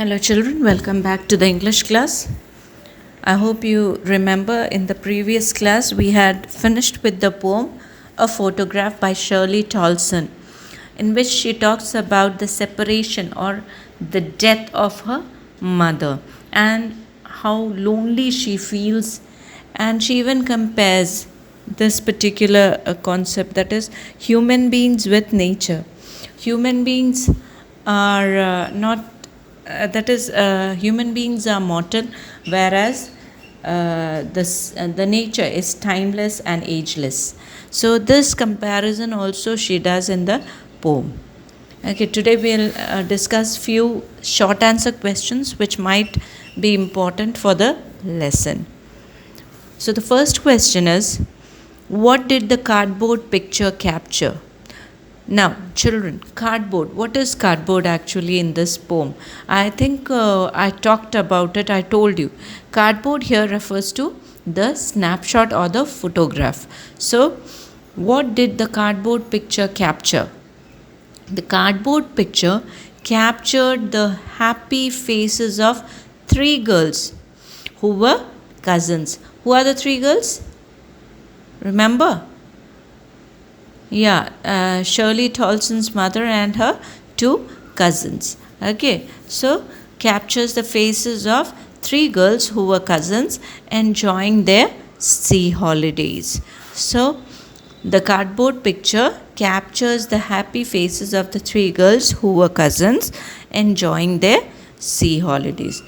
Hello, children. Welcome back to the English class. I hope you remember in the previous class we had finished with the poem A Photograph by Shirley Tolson, in which she talks about the separation or the death of her mother and how lonely she feels, and she even compares this particular concept, that is, human beings with nature. Human beings are not human beings are mortal, whereas the nature is timeless and ageless. So this comparison also she does in the poem. Okay, today we'll discuss few short answer questions which might be important for the lesson. So the first question is, what did the cardboard picture capture? Now, children, cardboard. What is cardboard actually in this poem? I think I talked about it. I told you. Cardboard here refers to the snapshot or the photograph. So, what did the cardboard picture capture? The cardboard picture captured the happy faces of three girls who were cousins. Who are the three girls? Remember? Yeah, Shirley Tolson's mother and her two cousins. Okay, so captures the faces of three girls who were cousins enjoying their sea holidays. So the cardboard picture captures the happy faces of the three girls who were cousins enjoying their sea holidays.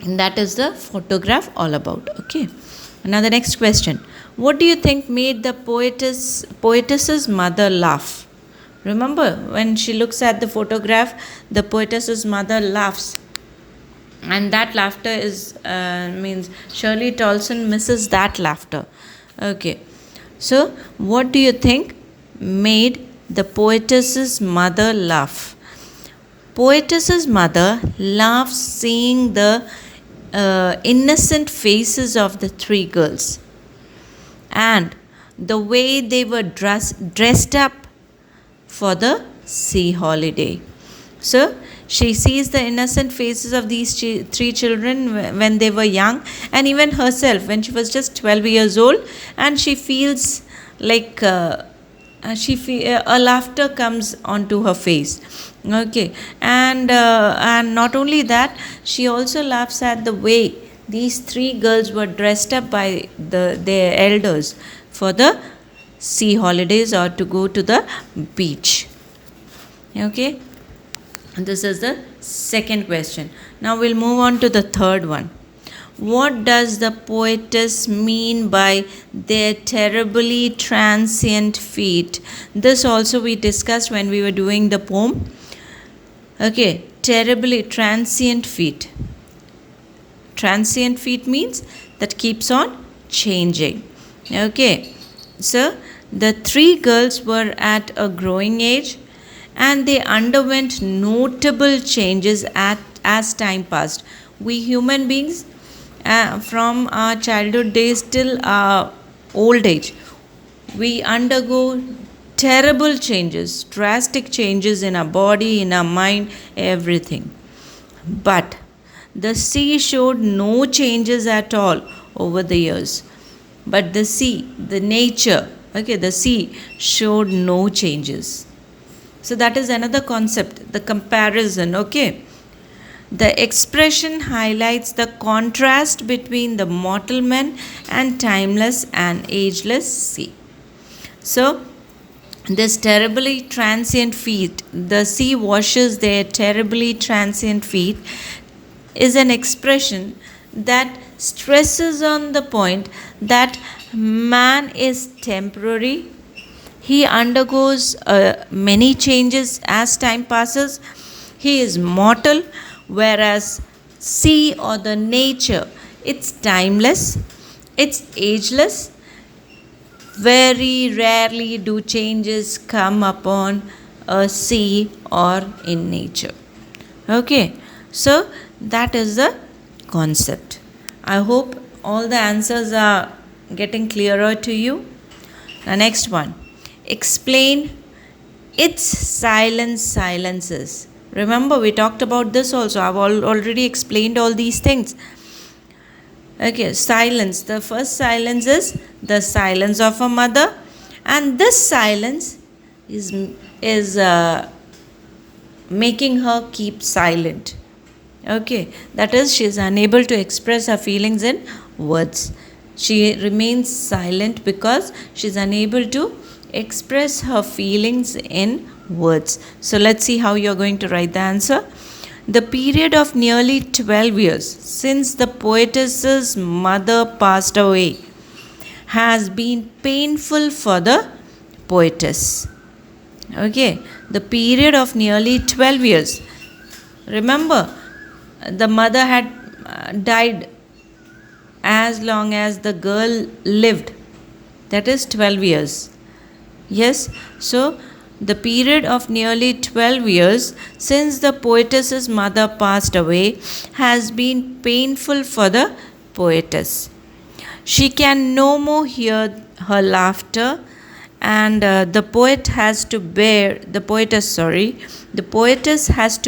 And that is the photograph all about. Okay. Now the next question. What do you think made the poetess's mother laugh? Remember, when she looks at the photograph, the poetess's mother laughs. And that laughter means Shirley Tolson misses that laughter. Okay. So, what do you think made the poetess's mother laugh? Poetess's mother laughs seeing the innocent faces of the three girls and the way they were dressed up for the sea holiday. So she sees the innocent faces of these three children when they were young, and even herself when she was just 12 years old, and she feels like a laughter comes onto her face. Okay, and not only that, she also laughs at the way these three girls were dressed up by their elders for the sea holidays or to go to the beach. Okay, this is the second question. Now we'll move on to the third one. What does the poetess mean by their terribly transient feet? This also we discussed when we were doing the poem. Okay, terribly transient feet. Transient feet means that keeps on changing. Okay, so the three girls were at a growing age and they underwent notable changes as time passed. We human beings, from our childhood days till our old age, we undergo terrible changes, drastic changes in our body, in our mind, everything. But the sea showed no changes at all over the years. But the sea, the nature, the sea showed no changes. So that is another concept, the comparison, okay. The expression highlights the contrast between the mortal men and timeless and ageless sea. So this terribly transient feet, the sea washes their terribly transient feet, is an expression that stresses on the point that man is temporary. He undergoes many changes as time passes. He is mortal, whereas sea or the nature, it's timeless, it's ageless. Very rarely do changes come upon a sea or in nature. Okay, so that is the concept. I hope all the answers are getting clearer to you. The next one. Explain its silences. Remember, we talked about this also. I've already explained all these things. Okay, silence. The first silence is the silence of a mother, and this silence is making her keep silent. Okay, that is, she is unable to express her feelings in words. She remains silent because she is unable to express her feelings in words. So let's see how you're going to write the answer. The period of nearly 12 years since the poetess's mother passed away has been painful for the poetess. Okay, the period of nearly 12 years. Remember, the mother had died as long as the girl lived. That is 12 years. Yes, so the period of nearly 12 years since the poetess's mother passed away has been painful for the poetess. She can no more hear her laughter, and the poetess has to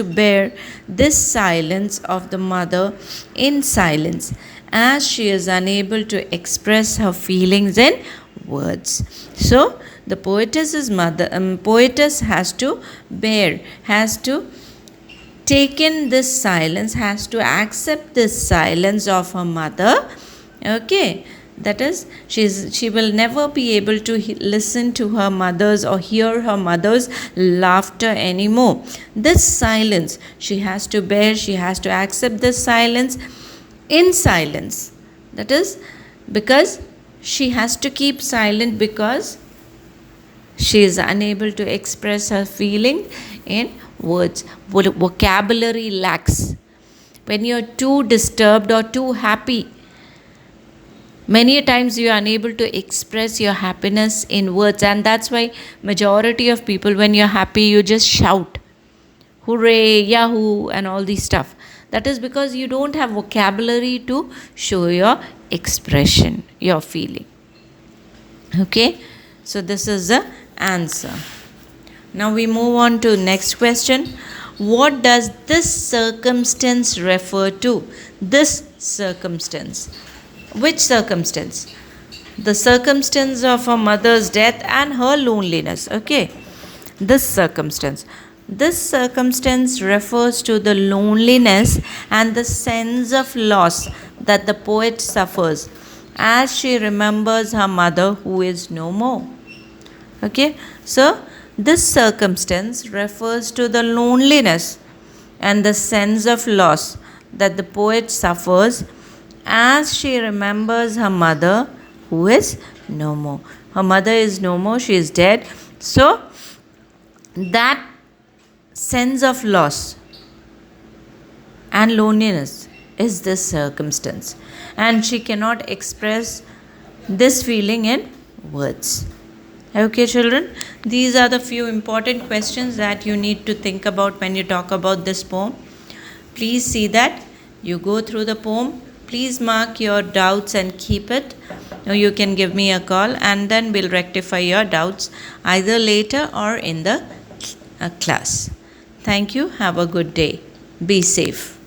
bear this silence of the mother in silence, as she is unable to express her feelings in words. So the poetess has to take in this silence, has to accept this silence of her mother. Okay, that is, she will never be able to listen to her mother's or hear her mother's laughter anymore. This silence she has to bear, she has to accept this silence in silence. That is, because she has to keep silent because she is unable to express her feeling in words. Vocabulary lacks. When you're too disturbed or too happy, many times you are unable to express your happiness in words, and that's why majority of people, when you're happy, you just shout, hooray, yahoo, and all these stuff. That is because you don't have vocabulary to show your expression, your feeling. Okay, so this is the answer. Now we move on to next question. What does this circumstance refer to? This circumstance. Which circumstance? The circumstance of her mother's death and her loneliness. Okay, this circumstance. This circumstance refers to the loneliness and the sense of loss that the poet suffers as she remembers her mother who is no more. Okay, so this circumstance refers to the loneliness and the sense of loss that the poet suffers as she remembers her mother who is no more. Her mother is no more, she is dead. So that sense of loss and loneliness is this circumstance, and she cannot express this feeling in words. Okay, children, these are the few important questions that you need to think about when you talk about this poem. Please see that you go through the poem. Please mark your doubts and keep it. Or you can give me a call, and then we'll rectify your doubts either later or in the class. Thank you. Have a good day. Be safe.